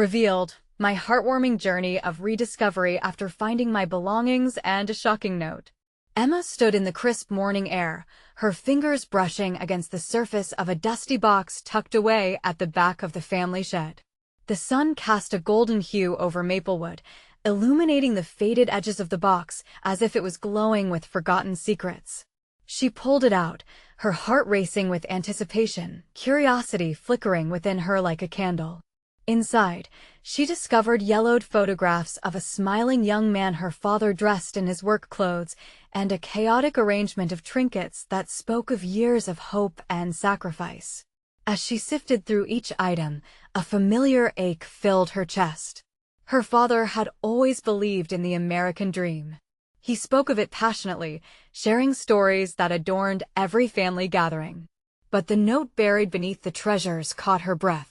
Revealed, my heartwarming journey of rediscovery after finding my belongings and a shocking note. Emma stood in the crisp morning air, her fingers brushing against the surface of a dusty box tucked away at the back of the family shed. The sun cast a golden hue over Maplewood, illuminating the faded edges of the box as if it was glowing with forgotten secrets. She pulled it out, her heart racing with anticipation, curiosity flickering within her like a candle. Inside, she discovered yellowed photographs of a smiling young man, her father dressed in his work clothes, and a chaotic arrangement of trinkets that spoke of years of hope and sacrifice. As she sifted through each item, a familiar ache filled her chest. Her father had always believed in the American dream. He spoke of it passionately, sharing stories that adorned every family gathering. But the note buried beneath the treasures caught her breath.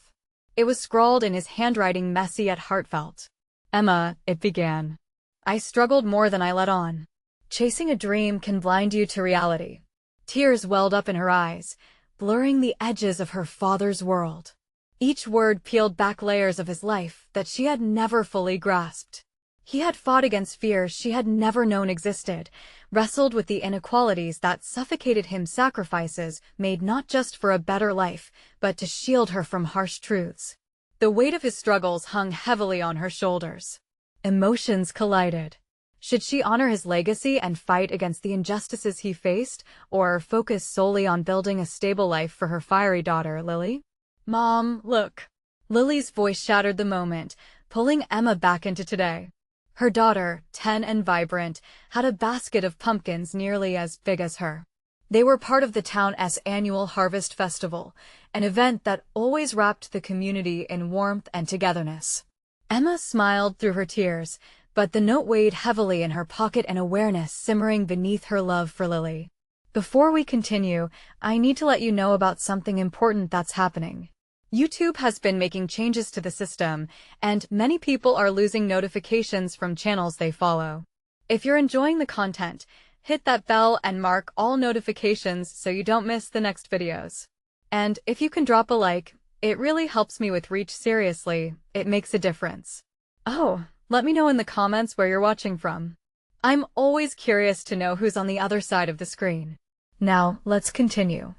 It was scrawled in his handwriting, messy yet heartfelt. "Emma," it began, "I struggled more than I let on. Chasing a dream can blind you to reality." Tears welled up in her eyes, blurring the edges of her father's world. Each word peeled back layers of his life that she had never fully grasped. He had fought against fears she had never known existed, wrestled with the inequalities that suffocated him, sacrifices made not just for a better life, but to shield her from harsh truths. The weight of his struggles hung heavily on her shoulders. Emotions collided. Should she honor his legacy and fight against the injustices he faced, or focus solely on building a stable life for her fiery daughter, Lily? "Mom, look." Lily's voice shattered the moment, pulling Emma back into today. Her daughter, 10 and vibrant, had a basket of pumpkins nearly as big as her. They were part of the town's annual Harvest Festival, an event that always wrapped the community in warmth and togetherness. Emma smiled through her tears, but the note weighed heavily in her pocket, an awareness simmering beneath her love for Lily. "Before we continue, I need to let you know about something important that's happening. YouTube has been making changes to the system, and many people are losing notifications from channels they follow. If you're enjoying the content, hit that bell and mark all notifications so you don't miss the next videos. And if you can drop a like, it really helps me with reach. Seriously, it makes a difference. Oh, let me know in the comments where you're watching from. I'm always curious to know who's on the other side of the screen. Now, let's continue."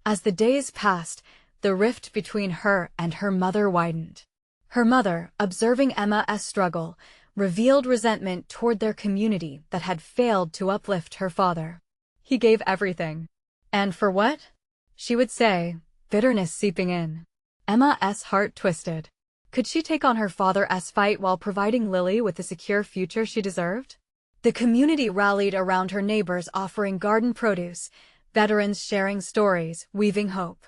As the days passed, the rift between her and her mother widened. Her mother, observing Emma's struggle, revealed resentment toward their community that had failed to uplift her father. "He gave everything. And for what?" she would say, bitterness seeping in. Emma's heart twisted. Could she take on her father's fight while providing Lily with the secure future she deserved? The community rallied around her, neighbors offering garden produce, veterans sharing stories, weaving hope.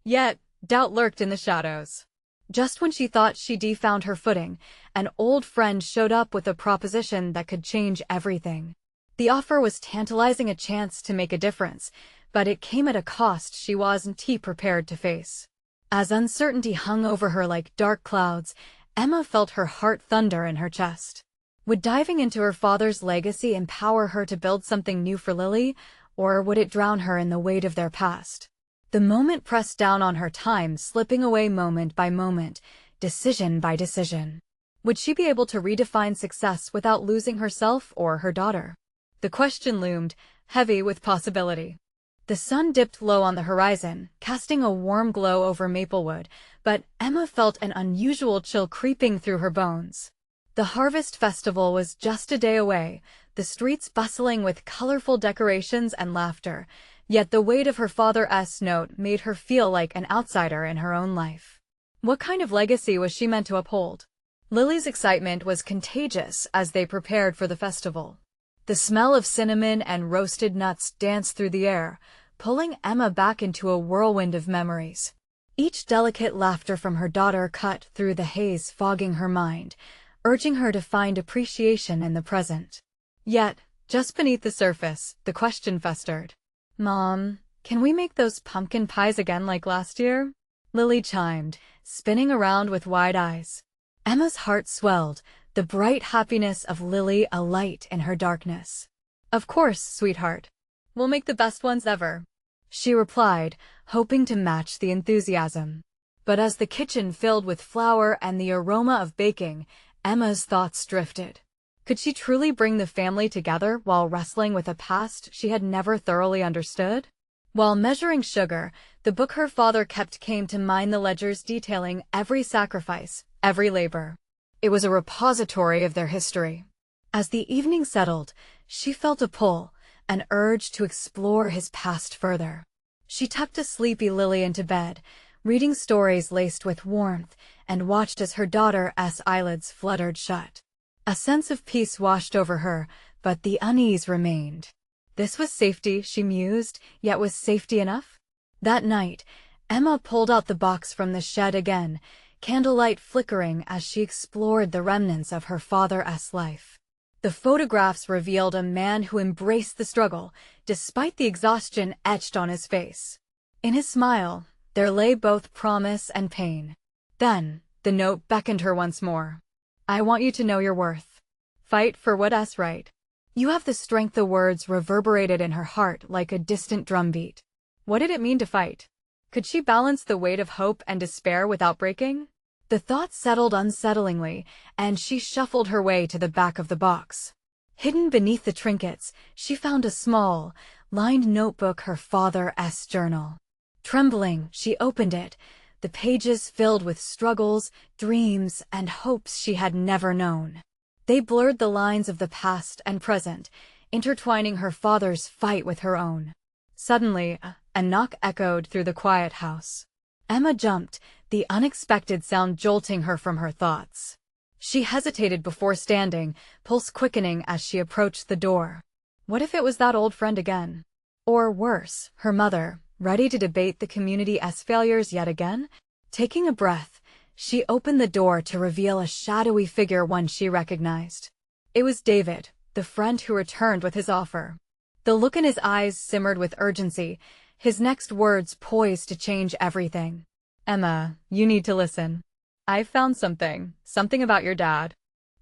Yet, doubt lurked in the shadows. Just when she thought she'd found her footing, an old friend showed up with a proposition that could change everything. The offer was tantalizing, a chance to make a difference, but it came at a cost she wasn't prepared to face. As uncertainty hung over her like dark clouds, Emma felt her heart thunder in her chest. Would diving into her father's legacy empower her to build something new for Lily, or would it drown her in the weight of their past? The moment pressed down on her, time slipping away moment by moment, decision by decision. Would she be able to redefine success without losing herself or her daughter? The question loomed, heavy with possibility. The sun dipped low on the horizon, casting a warm glow over Maplewood, but Emma felt an unusual chill creeping through her bones. The Harvest Festival was just a day away, the streets bustling with colorful decorations and laughter, yet the weight of her father's note made her feel like an outsider in her own life. What kind of legacy was she meant to uphold? Lily's excitement was contagious as they prepared for the festival. The smell of cinnamon and roasted nuts danced through the air, pulling Emma back into a whirlwind of memories. Each delicate laughter from her daughter cut through the haze, fogging her mind, urging her to find appreciation in the present. Yet, just beneath the surface, the question festered. "Mom, can we make those pumpkin pies again like last year?" Lily chimed, spinning around with wide eyes. Emma's heart swelled, the bright happiness of Lily a light in her darkness. "Of course, sweetheart. We'll make the best ones ever," she replied, hoping to match the enthusiasm. But as the kitchen filled with flour and the aroma of baking, Emma's thoughts drifted. Could she truly bring the family together while wrestling with a past she had never thoroughly understood? While measuring sugar, the book her father kept came to mind, the ledgers detailing every sacrifice, every labor. It was a repository of their history. As the evening settled, she felt a pull, an urge to explore his past further. She tucked a sleepy Lily into bed, reading stories laced with warmth, and watched as her daughter's eyelids fluttered shut. A sense of peace washed over her, but the unease remained. This was safety, she mused, yet was safety enough? That night, Emma pulled out the box from the shed again, candlelight flickering as she explored the remnants of her father's life. The photographs revealed a man who embraced the struggle, despite the exhaustion etched on his face. In his smile, there lay both promise and pain. Then, the note beckoned her once more. I want you to know your worth. Fight for what's right. You have the strength. The words reverberated in her heart like a distant drumbeat. What did it mean to fight? Could she balance the weight of hope and despair without breaking? The thought settled unsettlingly, and she shuffled her way to the back of the box. Hidden beneath the trinkets, she found a small, lined notebook, her father's journal. Trembling, she opened it, the pages filled with struggles, dreams, and hopes she had never known. They blurred the lines of the past and present, intertwining her father's fight with her own. Suddenly, a knock echoed through the quiet house. Emma jumped, the unexpected sound jolting her from her thoughts. She hesitated before standing, pulse quickening as she approached the door. What if it was that old friend again? Or worse, her mother, ready to debate the community's failures yet again? Taking a breath, she opened the door to reveal a shadowy figure, one she recognized. It was David, the friend who returned with his offer. The look in his eyes simmered with urgency, his next words poised to change everything. Emma, you need to listen. I found something about your dad.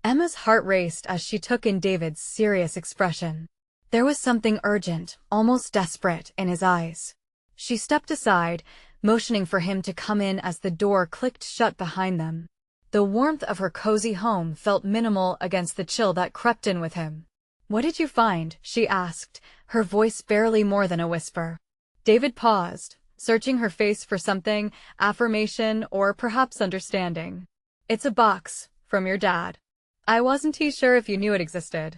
Emma's heart raced as she took in David's serious expression. There was something urgent, almost desperate, in his eyes. She stepped aside, motioning for him to come in as the door clicked shut behind them. The warmth of her cozy home felt minimal against the chill that crept in with him. What did you find? She asked, her voice barely more than a whisper. David paused, searching her face for something, affirmation or perhaps understanding. It's a box, from your dad. I wasn't sure if you knew it existed.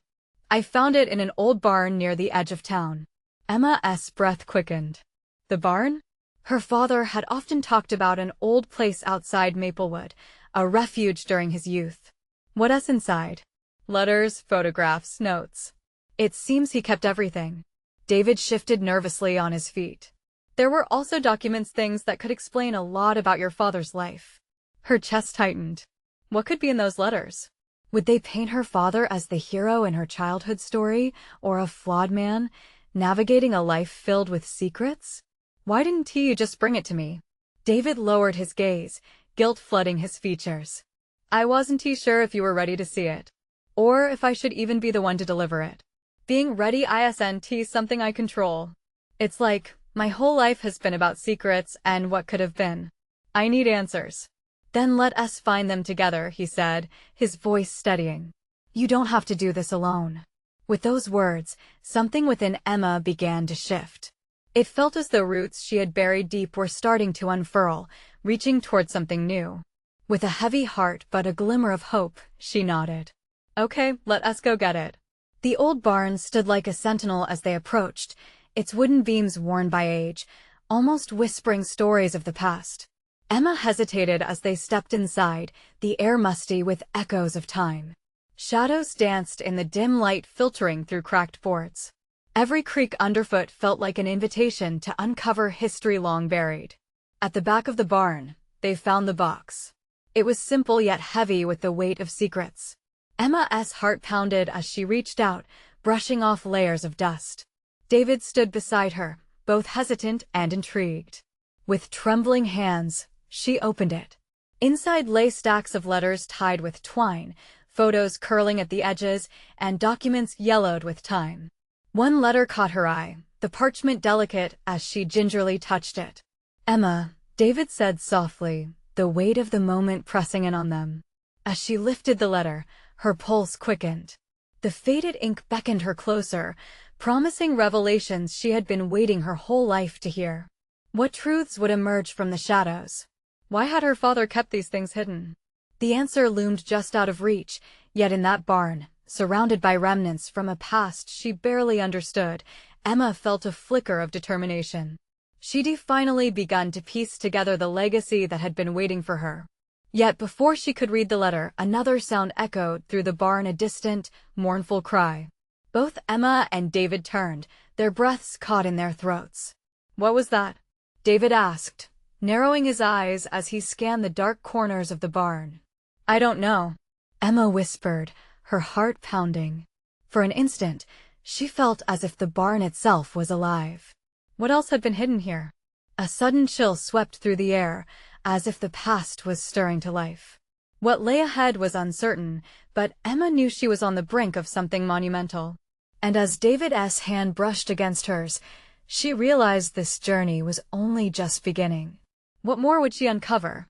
I found it in an old barn near the edge of town. Emma's breath quickened. The barn? Her father had often talked about an old place outside Maplewood, a refuge during his youth. What's inside? Letters, photographs, notes. It seems he kept everything. David shifted nervously on his feet. There were also documents, things that could explain a lot about your father's life. Her chest tightened. What could be in those letters? Would they paint her father as the hero in her childhood story, or a flawed man, navigating a life filled with secrets? Why didn't you just bring it to me? David lowered his gaze, guilt flooding his features. I wasn't sure if you were ready to see it, or if I should even be the one to deliver it. Being ready isn't something I control. It's like, my whole life has been about secrets and what could have been. I need answers. Then let us find them together, he said, his voice steadying. You don't have to do this alone. With those words, something within Emma began to shift. It felt as though roots she had buried deep were starting to unfurl, reaching toward something new. With a heavy heart but a glimmer of hope, she nodded. Okay, let us go get it. The old barn stood like a sentinel as they approached, its wooden beams worn by age, almost whispering stories of the past. Emma hesitated as they stepped inside, the air musty with echoes of time. Shadows danced in the dim light filtering through cracked boards. Every creak underfoot felt like an invitation to uncover history long buried. At the back of the barn, they found the box. It was simple yet heavy with the weight of secrets. Emma's heart pounded as she reached out, brushing off layers of dust. David stood beside her, both hesitant and intrigued. With trembling hands, she opened it. Inside lay stacks of letters tied with twine, photos curling at the edges, and documents yellowed with time. One letter caught her eye, the parchment delicate as she gingerly touched it. Emma, David said softly, the weight of the moment pressing in on them. As she lifted the letter, her pulse quickened. The faded ink beckoned her closer, promising revelations she had been waiting her whole life to hear. What truths would emerge from the shadows? Why had her father kept these things hidden? The answer loomed just out of reach, yet in that barn, surrounded by remnants from a past she barely understood, Emma felt a flicker of determination. She'd finally begun to piece together the legacy that had been waiting for her. Yet before she could read the letter, another sound echoed through the barn, a distant, mournful cry. Both Emma and David turned, their breaths caught in their throats. What was that? David asked, narrowing his eyes as he scanned the dark corners of the barn. I don't know, Emma whispered, her heart pounding. For an instant, she felt as if the barn itself was alive. What else had been hidden here? A sudden chill swept through the air, as if the past was stirring to life. What lay ahead was uncertain, but Emma knew she was on the brink of something monumental. And as David's hand brushed against hers, she realized this journey was only just beginning. What more would she uncover?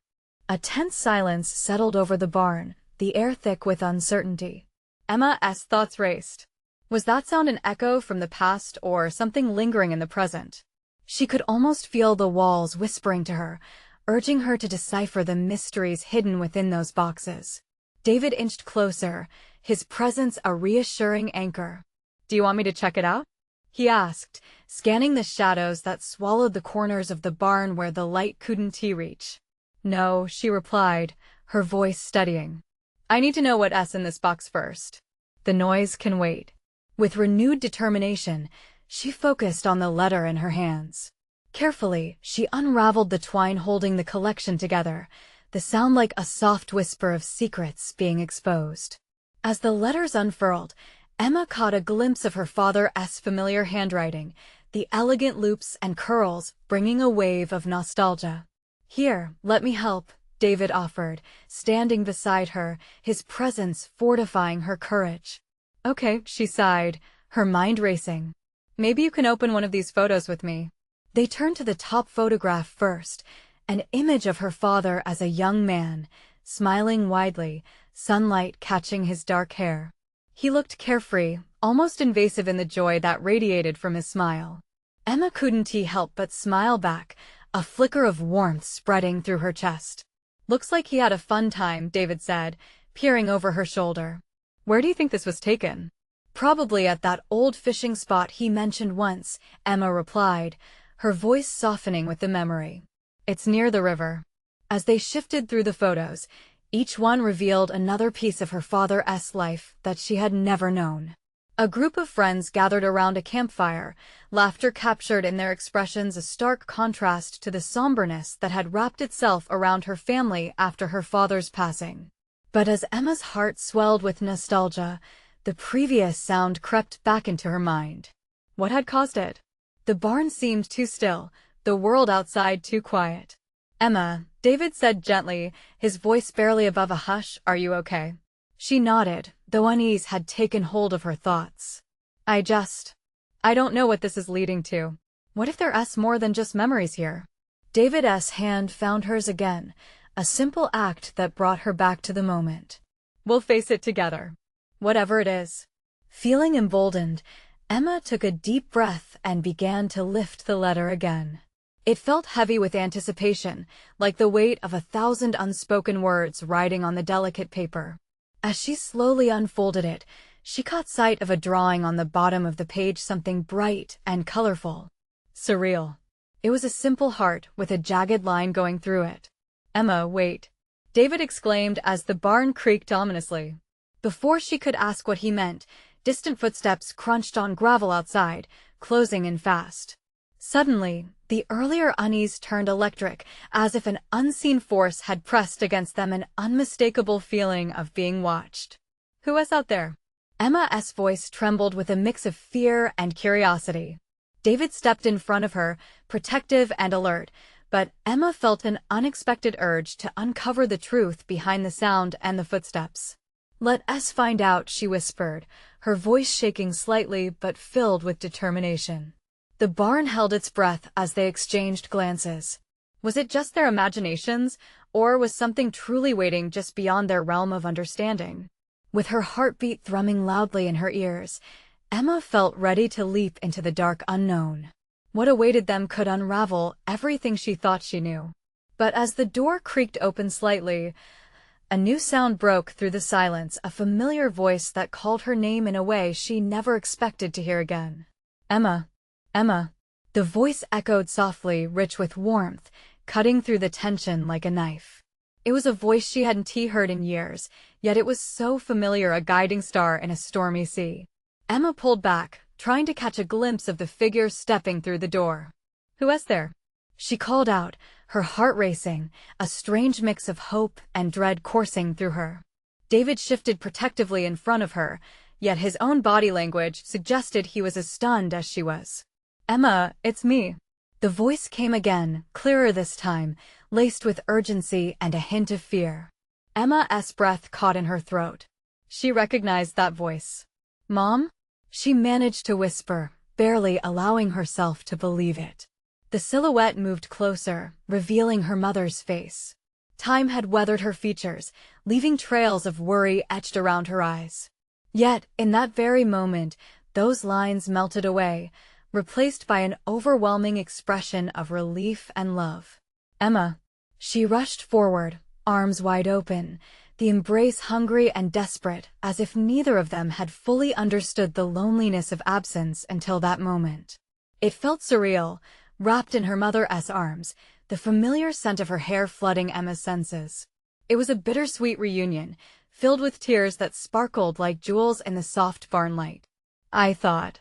A tense silence settled over the barn, the air thick with uncertainty. Emma's thoughts raced. Was that sound an echo from the past or something lingering in the present? She could almost feel the walls whispering to her, urging her to decipher the mysteries hidden within those boxes. David inched closer, his presence a reassuring anchor. Do you want me to check it out? He asked, scanning the shadows that swallowed the corners of the barn where the light couldn't reach. No, she replied, her voice steadying. I need to know what's in this box first. The noise can wait. With renewed determination, she focused on the letter in her hands. Carefully, she unraveled the twine holding the collection together, the sound like a soft whisper of secrets being exposed. As the letters unfurled, Emma caught a glimpse of her father's familiar handwriting, the elegant loops and curls bringing a wave of nostalgia. Here, let me help, David offered, standing beside her, his presence fortifying her courage. Okay, she sighed, her mind racing. Maybe you can open one of these photos with me. They turned to the top photograph first, an image of her father as a young man, smiling widely, sunlight catching his dark hair. He looked carefree, almost invasive in the joy that radiated from his smile. Emma couldn't help but smile back, a flicker of warmth spreading through her chest. Looks like he had a fun time, David said, peering over her shoulder. Where do you think this was taken? Probably at that old fishing spot he mentioned once, Emma replied, her voice softening with the memory. It's near the river. As they shifted through the photos, each one revealed another piece of her father's life that she had never known. A group of friends gathered around a campfire, laughter captured in their expressions, a stark contrast to the somberness that had wrapped itself around her family after her father's passing. But as Emma's heart swelled with nostalgia, the previous sound crept back into her mind. What had caused it? The barn seemed too still, the world outside too quiet. Emma, David said gently, his voice barely above a hush, are you okay? She nodded, though unease had taken hold of her thoughts. I don't know what this is leading to. What if there's more than just memories here? David's hand found hers again, a simple act that brought her back to the moment. We'll face it together. Whatever it is. Feeling emboldened, Emma took a deep breath and began to lift the letter again. It felt heavy with anticipation, like the weight of 1,000 unspoken words riding on the delicate paper. As she slowly unfolded it, she caught sight of a drawing on the bottom of the page, something bright and colorful. Surreal. It was a simple heart with a jagged line going through it. Emma, wait, David exclaimed as the barn creaked ominously. Before she could ask what he meant, distant footsteps crunched on gravel outside, closing in fast. Suddenly, the earlier unease turned electric, as if an unseen force had pressed against them, an unmistakable feeling of being watched. Who is out there? Emma's voice trembled with a mix of fear and curiosity. David stepped in front of her, protective and alert, but Emma felt an unexpected urge to uncover the truth behind the sound and the footsteps. Let us find out, she whispered, her voice shaking slightly but filled with determination. The barn held its breath as they exchanged glances. Was it just their imaginations, or was something truly waiting just beyond their realm of understanding? With her heartbeat thrumming loudly in her ears, Emma felt ready to leap into the dark unknown. What awaited them could unravel everything she thought she knew. But as the door creaked open slightly, a new sound broke through the silence, a familiar voice that called her name in a way she never expected to hear again. Emma, Emma. The voice echoed softly, rich with warmth, cutting through the tension like a knife. It was a voice she hadn't heard in years, yet it was so familiar, a guiding star in a stormy sea. Emma pulled back, trying to catch a glimpse of the figure stepping through the door. "Who is there?" she called out, her heart racing, a strange mix of hope and dread coursing through her. David shifted protectively in front of her, yet his own body language suggested he was as stunned as she was. "Emma, it's me." The voice came again, clearer this time, laced with urgency and a hint of fear. Emma's breath caught in her throat. She recognized that voice. "Mom?" She managed to whisper, barely allowing herself to believe it. The silhouette moved closer, revealing her mother's face. Time had weathered her features, leaving trails of worry etched around her eyes. Yet, in that very moment, those lines melted away, replaced by an overwhelming expression of relief and love. "Emma." She rushed forward, arms wide open, the embrace hungry and desperate, as if neither of them had fully understood the loneliness of absence until that moment. It felt surreal, wrapped in her mother's arms, the familiar scent of her hair flooding Emma's senses. It was a bittersweet reunion, filled with tears that sparkled like jewels in the soft barn light. I thought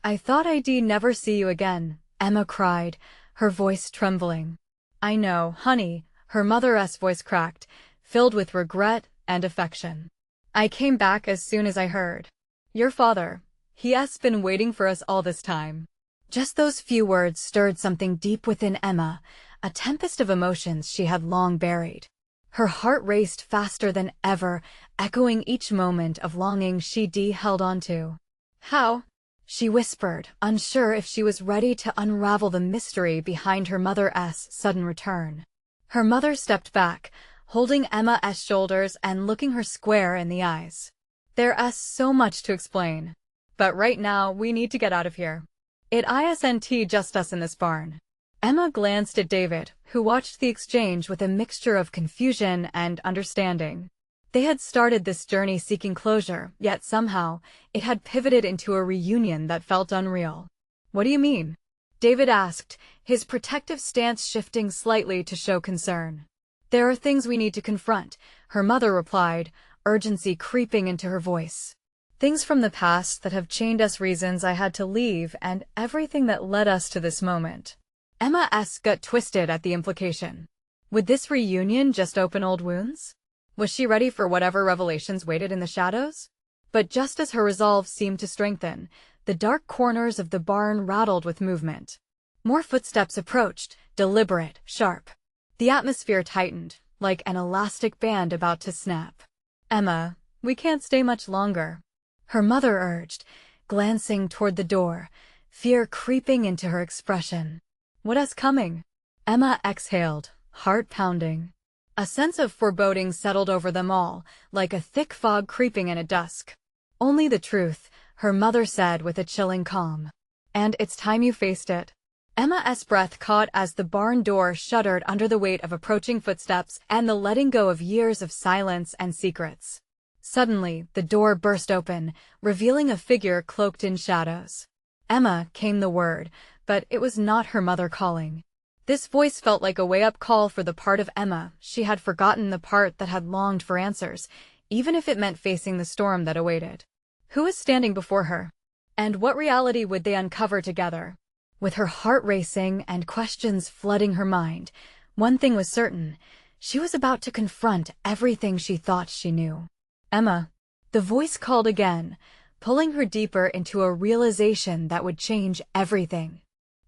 I'd never see you again," Emma cried, her voice trembling. "I know, honey," her mother's voice cracked, filled with regret and affection. "I came back as soon as I heard. Your father, he's been waiting for us all this time." Just those few words stirred something deep within Emma, a tempest of emotions she had long buried. Her heart raced faster than ever, echoing each moment of longing she held on to. "How?" she whispered, unsure if she was ready to unravel the mystery behind her mother's sudden return. Her mother stepped back, holding Emma's shoulders and looking her square in the eyes. "There's so much to explain. But right now, we need to get out of here. It isn't just us in this barn." Emma glanced at David, who watched the exchange with a mixture of confusion and understanding. They had started this journey seeking closure, yet somehow, it had pivoted into a reunion that felt unreal. "What do you mean?" David asked, his protective stance shifting slightly to show concern. "There are things we need to confront," her mother replied, urgency creeping into her voice. "Things from the past that have chained us, reasons I had to leave, and everything that led us to this moment." Emma's gut twisted at the implication. Would this reunion just open old wounds? Was she ready for whatever revelations waited in the shadows? But just as her resolve seemed to strengthen, the dark corners of the barn rattled with movement. More footsteps approached, deliberate, sharp. The atmosphere tightened, like an elastic band about to snap. "Emma, we can't stay much longer," her mother urged, glancing toward the door, fear creeping into her expression. "What is coming?" Emma exhaled, heart pounding. A sense of foreboding settled over them all, like a thick fog creeping in at dusk. "Only the truth," her mother said with a chilling calm. "And it's time you faced it." Emma's breath caught as the barn door shuddered under the weight of approaching footsteps and the letting go of years of silence and secrets. Suddenly, the door burst open, revealing a figure cloaked in shadows. "Emma," came the word, but it was not her mother calling. This voice felt like a wake-up call for the part of Emma she had forgotten, the part that had longed for answers, even if it meant facing the storm that awaited. Who was standing before her? And what reality would they uncover together? With her heart racing and questions flooding her mind, one thing was certain: she was about to confront everything she thought she knew. "Emma." The voice called again, pulling her deeper into a realization that would change everything.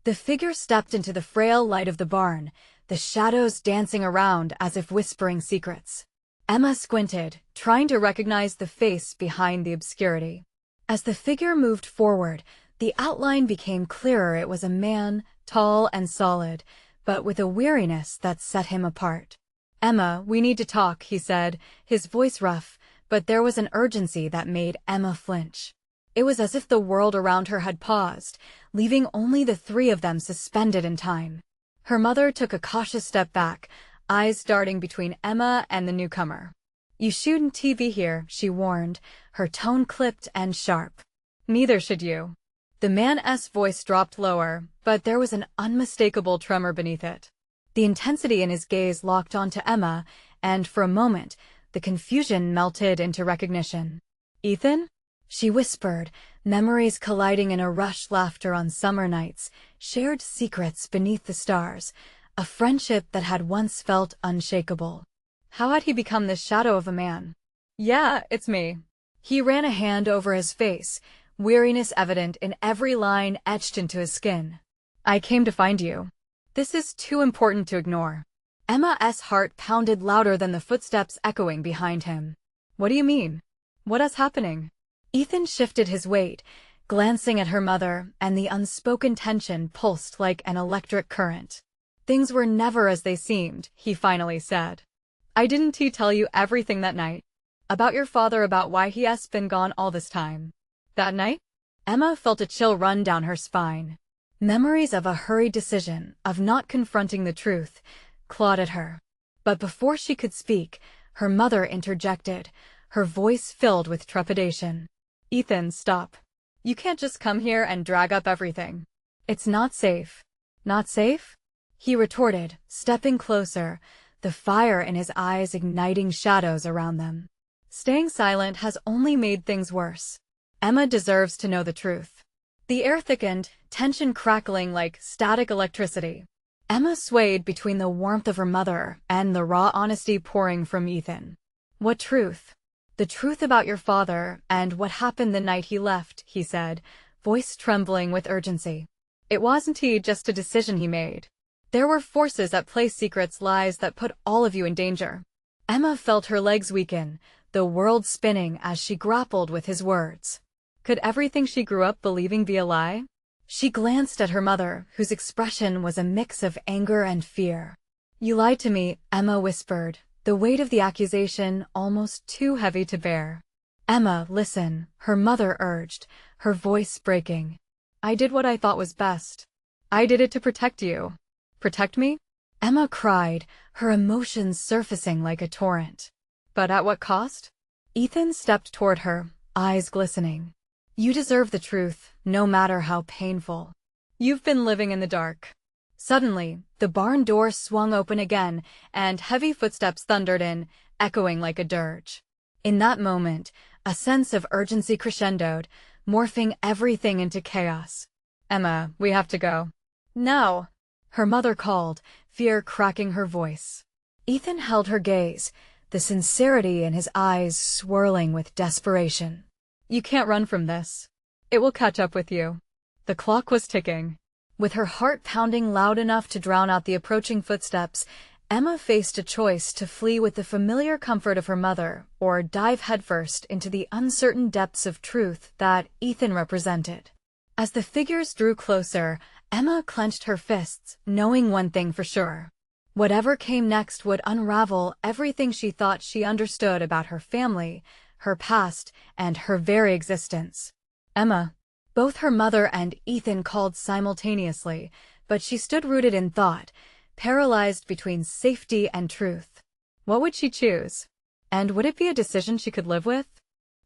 The figure stepped into the frail light of the barn, the shadows dancing around as if whispering secrets. Emma squinted, trying to recognize the face behind the obscurity. As the figure moved forward, the outline became clearer. It was a man, tall and solid, but with a weariness that set him apart. "Emma, we need to talk," he said, his voice rough, but there was an urgency that made Emma flinch. It was as if the world around her had paused, leaving only the three of them suspended in time. Her mother took a cautious step back, eyes darting between Emma and the newcomer. "You shouldn't TV here," she warned, her tone clipped and sharp. "Neither should you." The man's voice dropped lower, but there was an unmistakable tremor beneath it. The intensity in his gaze locked onto Emma, and for a moment, the confusion melted into recognition. "Ethan?" she whispered, memories colliding in a rushed laughter on summer nights, shared secrets beneath the stars, a friendship that had once felt unshakable. How had he become this shadow of a man? "Yeah, it's me." He ran a hand over his face, weariness evident in every line etched into his skin. "I came to find you. This is too important to ignore." Emma's heart pounded louder than the footsteps echoing behind him. "What do you mean? What is happening?" Ethan shifted his weight, glancing at her mother, and the unspoken tension pulsed like an electric current. "Things were never as they seemed," he finally said. Didn't he tell you everything that night? About your father, about why he has been gone all this time?" "That night?" Emma felt a chill run down her spine. Memories of a hurried decision, of not confronting the truth, clawed at her. But before she could speak, her mother interjected, her voice filled with trepidation. "Ethan, stop. You can't just come here and drag up everything. It's not safe." "Not safe?" he retorted, stepping closer, the fire in his eyes igniting shadows around them. "Staying silent has only made things worse. Emma deserves to know the truth." The air thickened, tension crackling like static electricity. Emma swayed between the warmth of her mother and the raw honesty pouring from Ethan. "What truth?" "The truth about your father and what happened the night he left," he said, voice trembling with urgency. "It wasn't just a decision he made. There were forces at play, secrets, lies that put all of you in danger." Emma felt her legs weaken, the world spinning as she grappled with his words. Could everything she grew up believing be a lie? She glanced at her mother, whose expression was a mix of anger and fear. "You lied to me," Emma whispered, the weight of the accusation almost too heavy to bear. "Emma, listen," her mother urged, her voice breaking. "I did what I thought was best. I did it to protect you." "Protect me?" Emma cried, her emotions surfacing like a torrent. "But at what cost?" Ethan stepped toward her, eyes glistening. "You deserve the truth, no matter how painful. You've been living in the dark." Suddenly, the barn door swung open again, and heavy footsteps thundered in, echoing like a dirge. In that moment, a sense of urgency crescendoed, morphing everything into chaos. "Emma, we have to go." "No," her mother called, fear cracking her voice. Ethan held her gaze, the sincerity in his eyes swirling with desperation. "You can't run from this. It will catch up with you." The clock was ticking. With her heart pounding loud enough to drown out the approaching footsteps, Emma faced a choice to flee with the familiar comfort of her mother or dive headfirst into the uncertain depths of truth that Ethan represented. As the figures drew closer, Emma clenched her fists, knowing one thing for sure. Whatever came next would unravel everything she thought she understood about her family, her past, and her very existence. "Emma." Both her mother and Ethan called simultaneously, but she stood rooted in thought, paralyzed between safety and truth. What would she choose? And would it be a decision she could live with?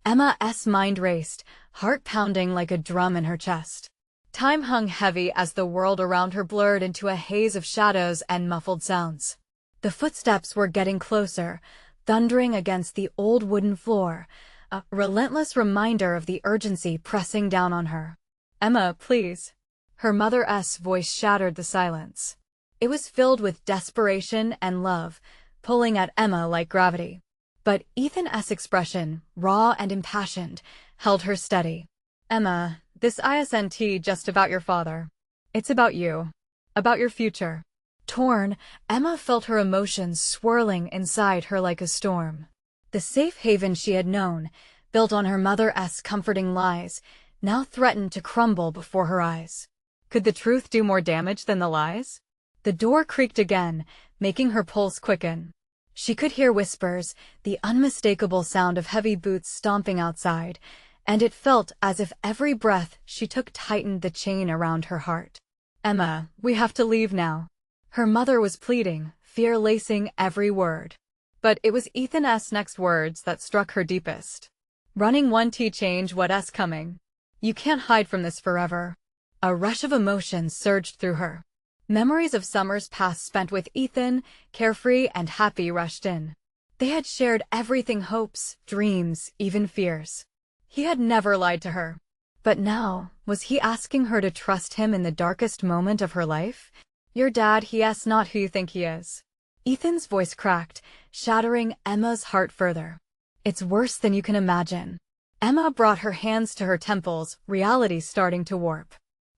Emma's mind raced, heart pounding like a drum in her chest. Time hung heavy as the world around her blurred into a haze of shadows and muffled sounds. The footsteps were getting closer, thundering against the old wooden floor, a relentless reminder of the urgency pressing down on her. "Emma, please." Her mother's voice shattered the silence. It was filled with desperation and love, pulling at Emma like gravity. But Ethan's expression, raw and impassioned, held her steady. "Emma, this isn't just about your father. It's about you. About your future." Torn, Emma felt her emotions swirling inside her like a storm. The safe haven she had known, built on her mother's comforting lies, now threatened to crumble before her eyes. Could the truth do more damage than the lies? The door creaked again, making her pulse quicken. She could hear whispers, the unmistakable sound of heavy boots stomping outside, and it felt as if every breath she took tightened the chain around her heart. "Emma, we have to leave now." Her mother was pleading, fear lacing every word. But it was Ethan's next words that struck her deepest. "Running 1T change what's coming. You can't hide from this forever." A rush of emotion surged through her. Memories of summers past spent with Ethan, carefree and happy, rushed in. They had shared everything: hopes, dreams, even fears. He had never lied to her. But now, was he asking her to trust him in the darkest moment of her life? "Your dad, he's not who you think he is." Ethan's voice cracked, shattering Emma's heart further. "It's worse than you can imagine." Emma brought her hands to her temples, reality starting to warp.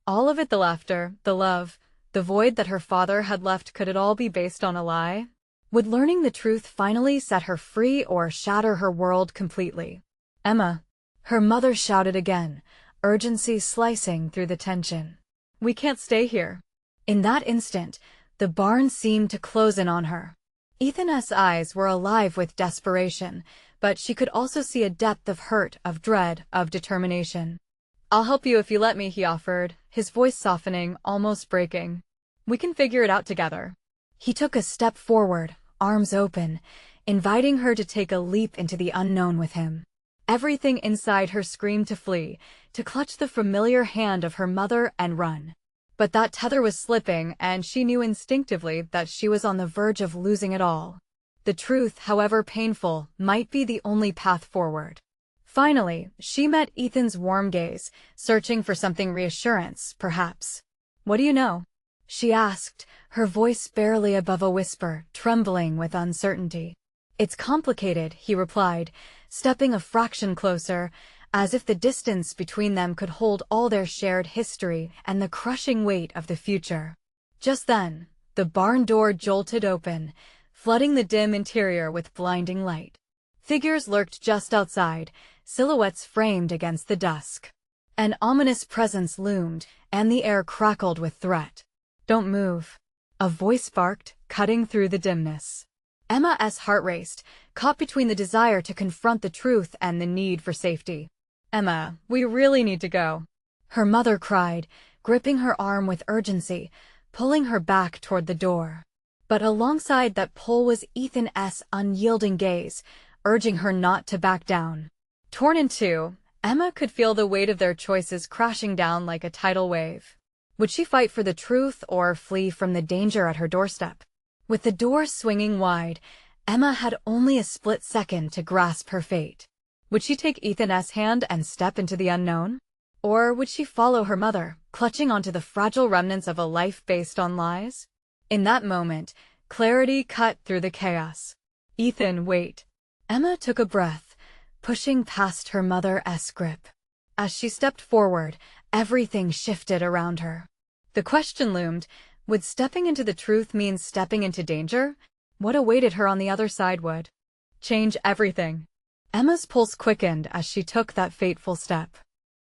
All of it, the laughter, the love, the void that her father had left, could it all be based on a lie? Would learning the truth finally set her free or shatter her world completely? "Emma!" Her mother shouted again, urgency slicing through the tension. "We can't stay here." In that instant, the barn seemed to close in on her. Ethan's eyes were alive with desperation, but she could also see a depth of hurt, of dread, of determination. "I'll help you if you let me," he offered, his voice softening, almost breaking. "We can figure it out together." He took a step forward, arms open, inviting her to take a leap into the unknown with him. Everything inside her screamed to flee, to clutch the familiar hand of her mother and run. But that tether was slipping, and she knew instinctively that she was on the verge of losing it all. The truth, however painful, might be the only path forward. Finally, she met Ethan's warm gaze, searching for something: reassurance, perhaps. "What do you know?" she asked, her voice barely above a whisper, trembling with uncertainty. "It's complicated," he replied, stepping a fraction closer, as if the distance between them could hold all their shared history and the crushing weight of the future. Just then, the barn door jolted open, flooding the dim interior with blinding light. Figures lurked just outside, silhouettes framed against the dusk. An ominous presence loomed, and the air crackled with threat. "Don't move," a voice barked, cutting through the dimness. Emma's heart raced, caught between the desire to confront the truth and the need for safety. "Emma, we really need to go," her mother cried, gripping her arm with urgency, pulling her back toward the door. But alongside that pull was Ethan's unyielding gaze, urging her not to back down. Torn in two, Emma could feel the weight of their choices crashing down like a tidal wave. Would she fight for the truth or flee from the danger at her doorstep? With the door swinging wide, Emma had only a split second to grasp her fate. Would she take Ethan's hand and step into the unknown? Or would she follow her mother, clutching onto the fragile remnants of a life based on lies? In that moment, clarity cut through the chaos. "Ethan, wait." Emma took a breath, pushing past her mother's grip. As she stepped forward, everything shifted around her. The question loomed: would stepping into the truth mean stepping into danger? What awaited her on the other side would change everything. Emma's pulse quickened as she took that fateful step.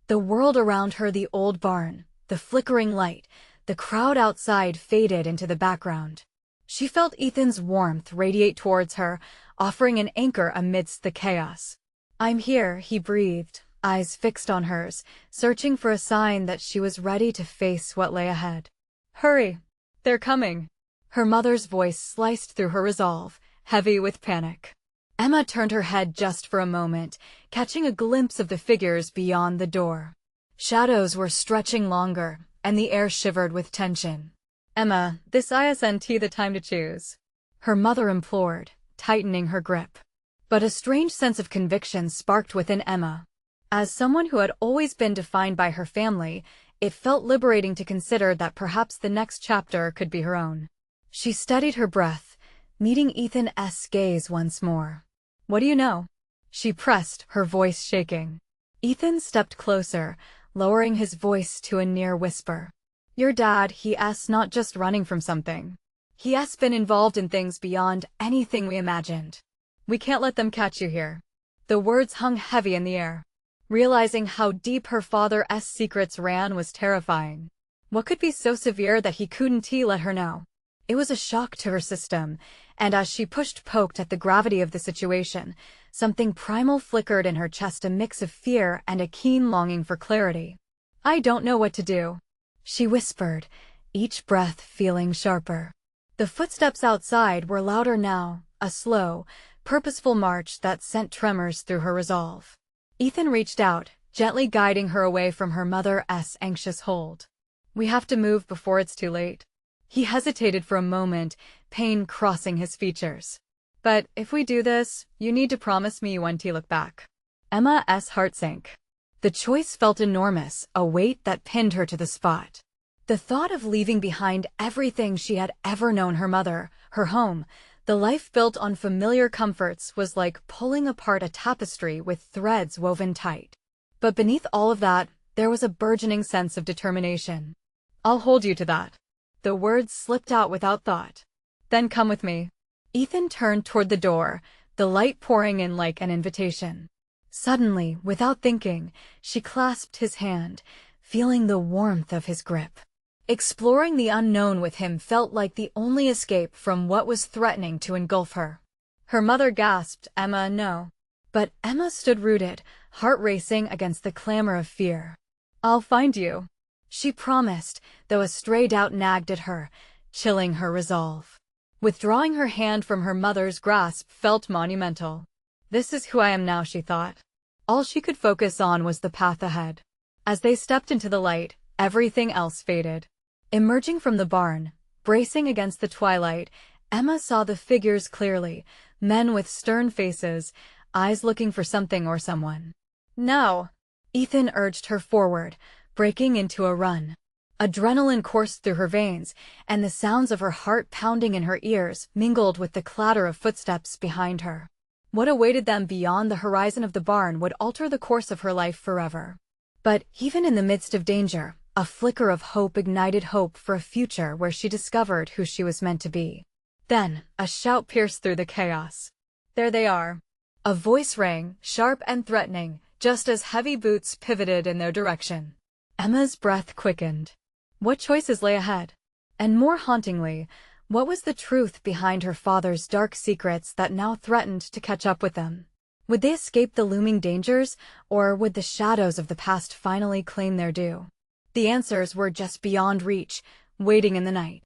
The world around her, the old barn, the flickering light, the crowd outside faded into the background. She felt Ethan's warmth radiate towards her, offering an anchor amidst the chaos. "I'm here," he breathed, eyes fixed on hers, searching for a sign that she was ready to face what lay ahead. "Hurry! They're coming!" Her mother's voice sliced through her resolve, heavy with panic. Emma turned her head just for a moment, catching a glimpse of the figures beyond the door. Shadows were stretching longer, and the air shivered with tension. "Emma, this isn't the time to choose," her mother implored, tightening her grip. But a strange sense of conviction sparked within Emma. As someone who had always been defined by her family, it felt liberating to consider that perhaps the next chapter could be her own. She steadied her breath, meeting Ethan's gaze once more. "What do you know?" she pressed, her voice shaking. Ethan stepped closer, lowering his voice to a near whisper. "Your dad, he's not just running from something. He's been involved in things beyond anything we imagined. We can't let them catch you here." The words hung heavy in the air. Realizing how deep her father's secrets ran was terrifying. What could be so severe that he couldn't let her know? It was a shock to her system, and as she poked at the gravity of the situation, something primal flickered in her chest, a mix of fear and a keen longing for clarity. "I don't know what to do," she whispered, each breath feeling sharper. The footsteps outside were louder now, a slow, purposeful march that sent tremors through her resolve. Ethan reached out, gently guiding her away from her mother's anxious hold. "We have to move before it's too late." He hesitated for a moment, pain crossing his features. "But if we do this, you need to promise me you won't look back." Emma's heart sank. The choice felt enormous, a weight that pinned her to the spot. The thought of leaving behind everything she had ever known, her mother, her home, the life built on familiar comforts, was like pulling apart a tapestry with threads woven tight. But beneath all of that, there was a burgeoning sense of determination. "I'll hold you to that." The words slipped out without thought. "Then come with me." Ethan turned toward the door, the light pouring in like an invitation. Suddenly, without thinking, she clasped his hand, feeling the warmth of his grip. Exploring the unknown with him felt like the only escape from what was threatening to engulf her. Her mother gasped, "Emma, no." But Emma stood rooted, heart racing against the clamor of fear. "I'll find you," she promised, though a stray doubt nagged at her, chilling her resolve. Withdrawing her hand from her mother's grasp felt monumental. "This is who I am now," she thought. All she could focus on was the path ahead. As they stepped into the light, everything else faded. Emerging from the barn, bracing against the twilight, Emma saw the figures clearly, men with stern faces, eyes looking for something or someone. "Now!" Ethan urged her forward, breaking into a run. Adrenaline coursed through her veins, and the sounds of her heart pounding in her ears mingled with the clatter of footsteps behind her. What awaited them beyond the horizon of the barn would alter the course of her life forever. But even in the midst of danger, a flicker of hope ignited hope for a future where she discovered who she was meant to be. Then, a shout pierced through the chaos. "There they are!" A voice rang, sharp and threatening, just as heavy boots pivoted in their direction. Emma's breath quickened. What choices lay ahead? And more hauntingly, what was the truth behind her father's dark secrets that now threatened to catch up with them? Would they escape the looming dangers, or would the shadows of the past finally claim their due? The answers were just beyond reach, waiting in the night.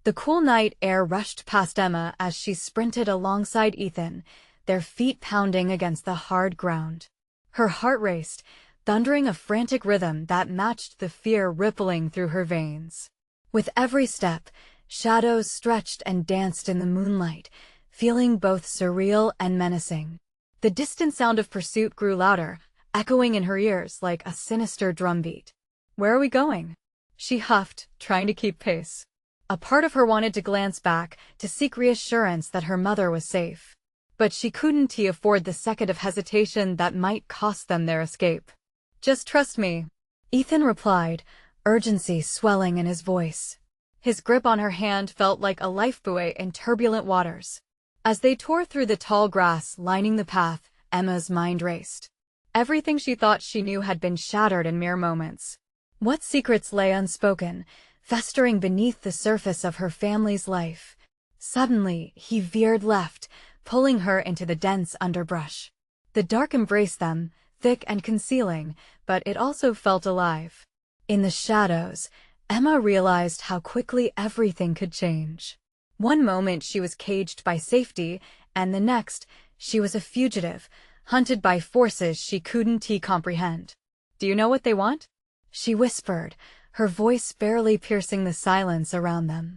The cool night air rushed past Emma as she sprinted alongside Ethan, their feet pounding against the hard ground. Her heart raced, thundering a frantic rhythm that matched the fear rippling through her veins. With every step, shadows stretched and danced in the moonlight, feeling both surreal and menacing. The distant sound of pursuit grew louder, echoing in her ears like a sinister drumbeat. "Where are we going?" she huffed, trying to keep pace. A part of her wanted to glance back, to seek reassurance that her mother was safe. But she couldn't afford the second of hesitation that might cost them their escape. "Just trust me," Ethan replied, urgency swelling in his voice. His grip on her hand felt like a lifebuoy in turbulent waters. As they tore through the tall grass lining the path, Emma's mind raced. Everything she thought she knew had been shattered in mere moments. What secrets lay unspoken, festering beneath the surface of her family's life? Suddenly, he veered left, pulling her into the dense underbrush. The dark embraced them, thick and concealing, but it also felt alive. In the shadows, Emma realized how quickly everything could change. One moment she was caged by safety, and the next, she was a fugitive, hunted by forces she couldn't comprehend. "Do you know what they want?" she whispered, her voice barely piercing the silence around them.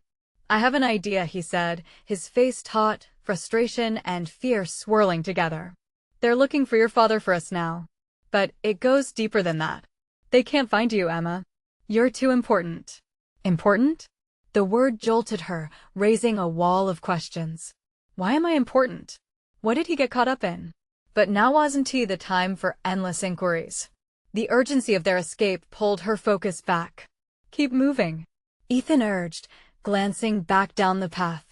"I have an idea," he said, his face taut, frustration and fear swirling together. "They're looking for your father for us now. But it goes deeper than that. They can't find you, Emma. You're too important." "Important?" The word jolted her, raising a wall of questions. Why am I important? What did he get caught up in? But now wasn't the time for endless inquiries. The urgency of their escape pulled her focus back. "Keep moving," Ethan urged, glancing back down the path.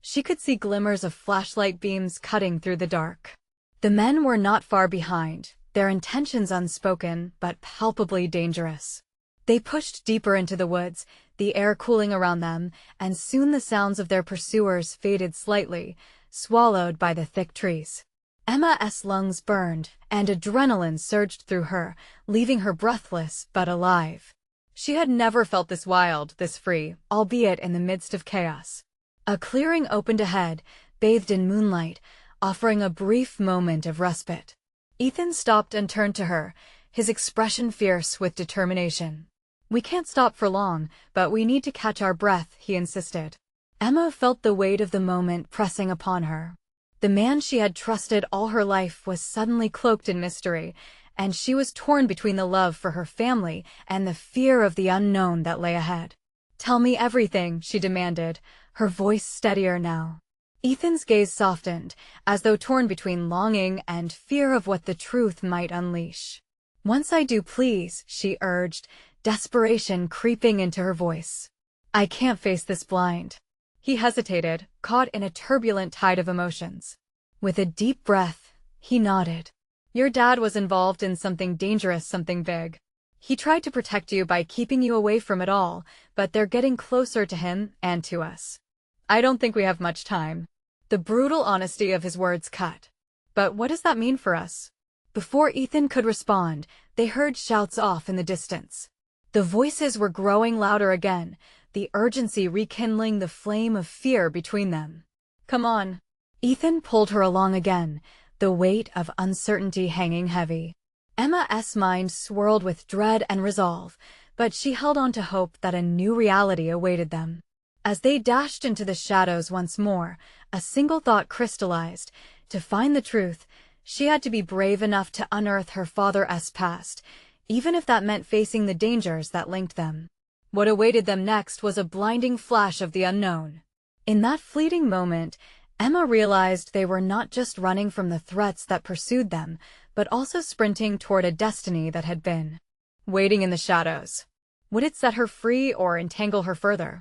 She could see glimmers of flashlight beams cutting through the dark. The men were not far behind, their intentions unspoken but palpably dangerous. They pushed deeper into the woods, the air cooling around them, and soon the sounds of their pursuers faded slightly, swallowed by the thick trees. Emma's lungs burned, and adrenaline surged through her, leaving her breathless but alive. She had never felt this wild, this free, albeit in the midst of chaos. A clearing opened ahead, bathed in moonlight, offering a brief moment of respite. Ethan stopped and turned to her, his expression fierce with determination. "We can't stop for long, but we need to catch our breath," he insisted. Emma felt the weight of the moment pressing upon her. The man she had trusted all her life was suddenly cloaked in mystery, and she was torn between the love for her family and the fear of the unknown that lay ahead. "Tell me everything," she demanded, her voice steadier now. Ethan's gaze softened, as though torn between longing and fear of what the truth might unleash. "Once I do, please," she urged, desperation creeping into her voice. "I can't face this blind." He hesitated, caught in a turbulent tide of emotions. With a deep breath, he nodded. "Your dad was involved in something dangerous, something big. He tried to protect you by keeping you away from it all, but they're getting closer to him and to us. I don't think we have much time." The brutal honesty of his words cut. "But what does that mean for us?" Before Ethan could respond, they heard shouts off in the distance. The voices were growing louder again, the urgency rekindling the flame of fear between them. "Come on." Ethan pulled her along again, the weight of uncertainty hanging heavy. Emma's mind swirled with dread and resolve, but she held on to hope that a new reality awaited them. As they dashed into the shadows once more, a single thought crystallized. To find the truth, she had to be brave enough to unearth her father's past, even if that meant facing the dangers that linked them. What awaited them next was a blinding flash of the unknown. In that fleeting moment, Emma realized they were not just running from the threats that pursued them, but also sprinting toward a destiny that had been waiting in the shadows. Would it set her free or entangle her further?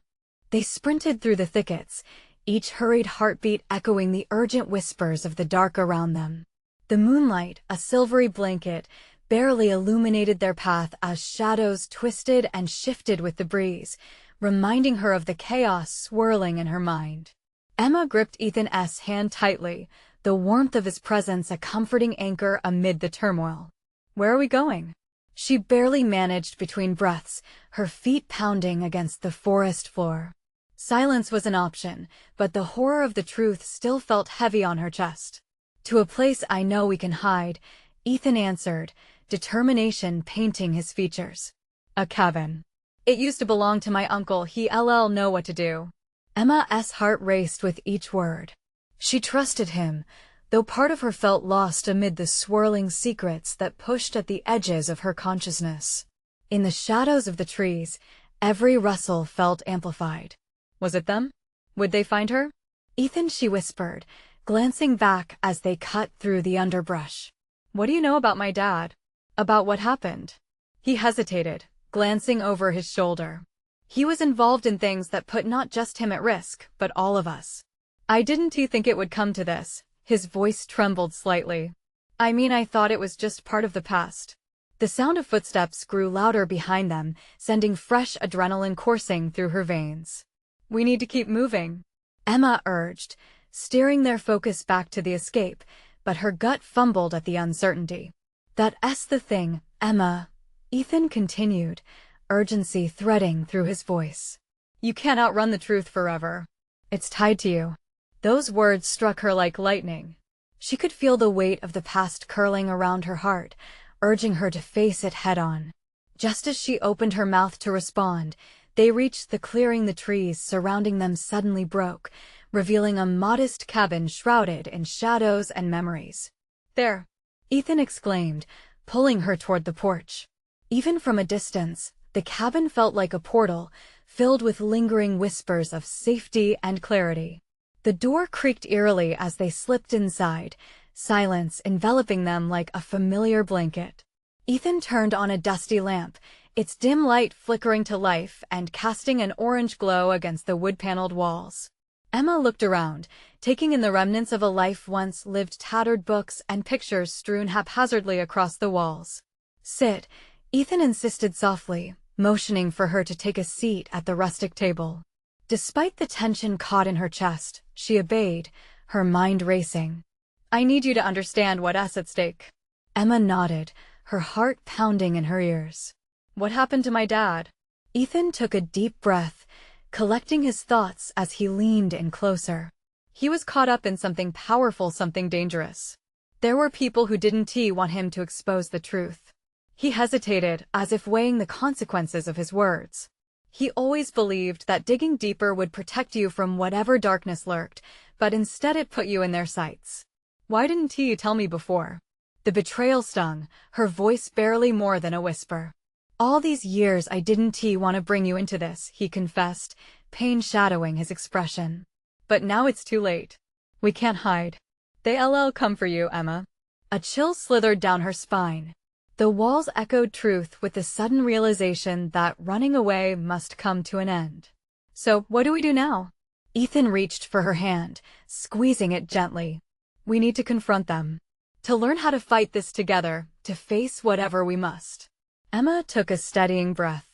They sprinted through the thickets, each hurried heartbeat echoing the urgent whispers of the dark around them. The moonlight, a silvery blanket, barely illuminated their path as shadows twisted and shifted with the breeze, reminding her of the chaos swirling in her mind. Emma gripped Ethan's hand tightly, the warmth of his presence a comforting anchor amid the turmoil. "Where are we going?" She barely managed between breaths, her feet pounding against the forest floor. Silence was an option, but the horror of the truth still felt heavy on her chest. "To a place I know we can hide," Ethan answered, determination painting his features. "A cabin. It used to belong to my uncle. He'll know what to do." Emma's heart raced with each word. She trusted him, though part of her felt lost amid the swirling secrets that pushed at the edges of her consciousness. In the shadows of the trees, every rustle felt amplified. Was it them? Would they find her? "Ethan," she whispered, glancing back as they cut through the underbrush. "What do you know about my dad? About what happened?" He hesitated, glancing over his shoulder. "He was involved in things that put not just him at risk, but all of us." "I didn't think it would come to this." His voice trembled slightly. "I mean, I thought it was just part of the past." The sound of footsteps grew louder behind them, sending fresh adrenaline coursing through her veins. "We need to keep moving," Emma urged, steering their focus back to the escape, but her gut fumbled at the uncertainty. "That's the thing, Emma," Ethan continued, urgency threading through his voice. "You can't outrun the truth forever. It's tied to you." Those words struck her like lightning. She could feel the weight of the past curling around her heart, urging her to face it head-on. Just as she opened her mouth to respond, they reached the clearing. The trees surrounding them suddenly broke, revealing a modest cabin shrouded in shadows and memories. "There!" Ethan exclaimed, pulling her toward the porch. Even from a distance, the cabin felt like a portal, filled with lingering whispers of safety and clarity. The door creaked eerily as they slipped inside, silence enveloping them like a familiar blanket. Ethan turned on a dusty lamp, its dim light flickering to life and casting an orange glow against the wood-paneled walls. Emma looked around, taking in the remnants of a life once lived, tattered books and pictures strewn haphazardly across the walls. "Sit," Ethan insisted softly, motioning for her to take a seat at the rustic table. Despite the tension caught in her chest, she obeyed, her mind racing. "I need you to understand what's at stake." Emma nodded, her heart pounding in her ears. "What happened to my dad?" Ethan took a deep breath, collecting his thoughts as he leaned in closer. He was caught up in something powerful, something dangerous. There were people who didn't want him to expose the truth. He hesitated, as if weighing the consequences of his words. He always believed that digging deeper would protect you from whatever darkness lurked, but instead it put you in their sights. "Why didn't you tell me before?" The betrayal stung, her voice barely more than a whisper. "All these years I didn't want to bring you into this," he confessed, pain shadowing his expression. "But now it's too late. We can't hide. They'll come for you, Emma." A chill slithered down her spine. The walls echoed truth with the sudden realization that running away must come to an end. "So, what do we do now?" Ethan reached for her hand, squeezing it gently. "We need to confront them. To learn how to fight this together, to face whatever we must." Emma took a steadying breath.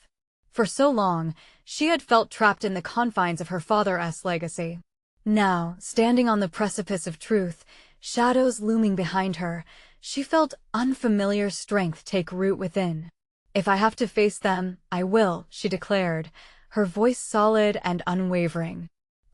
For so long, she had felt trapped in the confines of her father's legacy. Now, standing on the precipice of truth, shadows looming behind her, she felt unfamiliar strength take root within. "If I have to face them, I will," she declared, her voice solid and unwavering.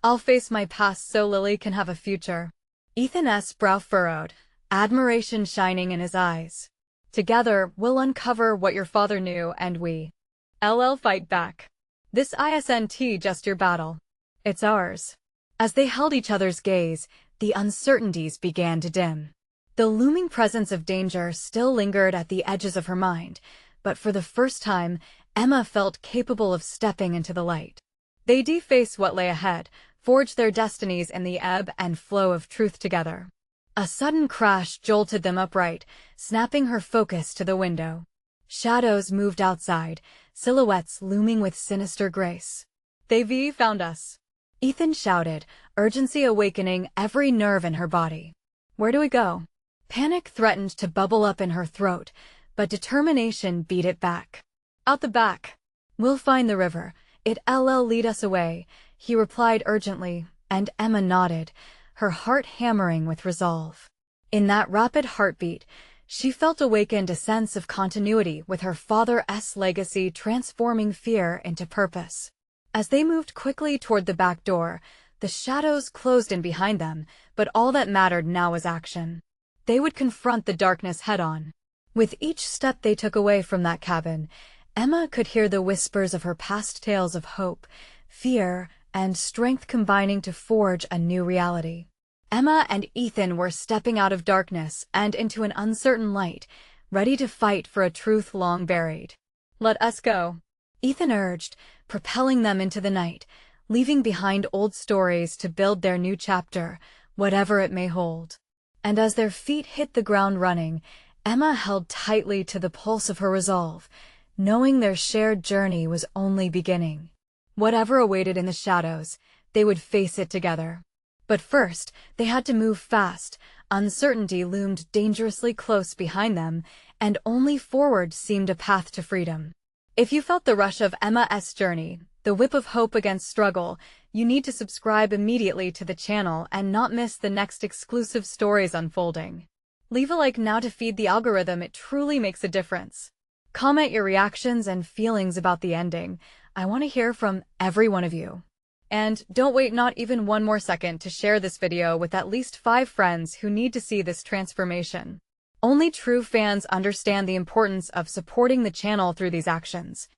"I'll face my past so Lily can have a future." Ethan's brow furrowed, admiration shining in his eyes. "Together, we'll uncover what your father knew, and we'll fight back. This isn't just your battle. It's ours." As they held each other's gaze, the uncertainties began to dim. The looming presence of danger still lingered at the edges of her mind, but for the first time, Emma felt capable of stepping into the light. They'd face what lay ahead, forge their destinies in the ebb and flow of truth together. A sudden crash jolted them upright, snapping her focus to the window. Shadows moved outside, silhouettes looming with sinister grace. "They've found us," Ethan shouted, urgency awakening every nerve in her body. "Where do we go?" Panic threatened to bubble up in her throat, but determination beat it back. "Out the back. We'll find the river. It'll lead us away," he replied urgently, and Emma nodded, her heart hammering with resolve. In that rapid heartbeat, she felt awakened a sense of continuity with her father's legacy transforming fear into purpose. As they moved quickly toward the back door, the shadows closed in behind them, but all that mattered now was action. They would confront the darkness head-on. With each step they took away from that cabin, Emma could hear the whispers of her past tales of hope, fear, and strength combining to forge a new reality. Emma and Ethan were stepping out of darkness and into an uncertain light, ready to fight for a truth long buried. "Let us go," Ethan urged, propelling them into the night, leaving behind old stories to build their new chapter, whatever it may hold. And as their feet hit the ground running, Emma held tightly to the pulse of her resolve, knowing their shared journey was only beginning. Whatever awaited in the shadows, they would face it together. But first, they had to move fast. Uncertainty loomed dangerously close behind them, and only forward seemed a path to freedom. If you felt the rush of Emma's journey, the whip of hope against struggle, you need to subscribe immediately to the channel and not miss the next exclusive stories unfolding. Leave a like now to feed the algorithm, it truly makes a difference. Comment your reactions and feelings about the ending. I want to hear from every one of you. And don't wait not even one more second to share this video with at least 5 friends who need to see this transformation. Only true fans understand the importance of supporting the channel through these actions.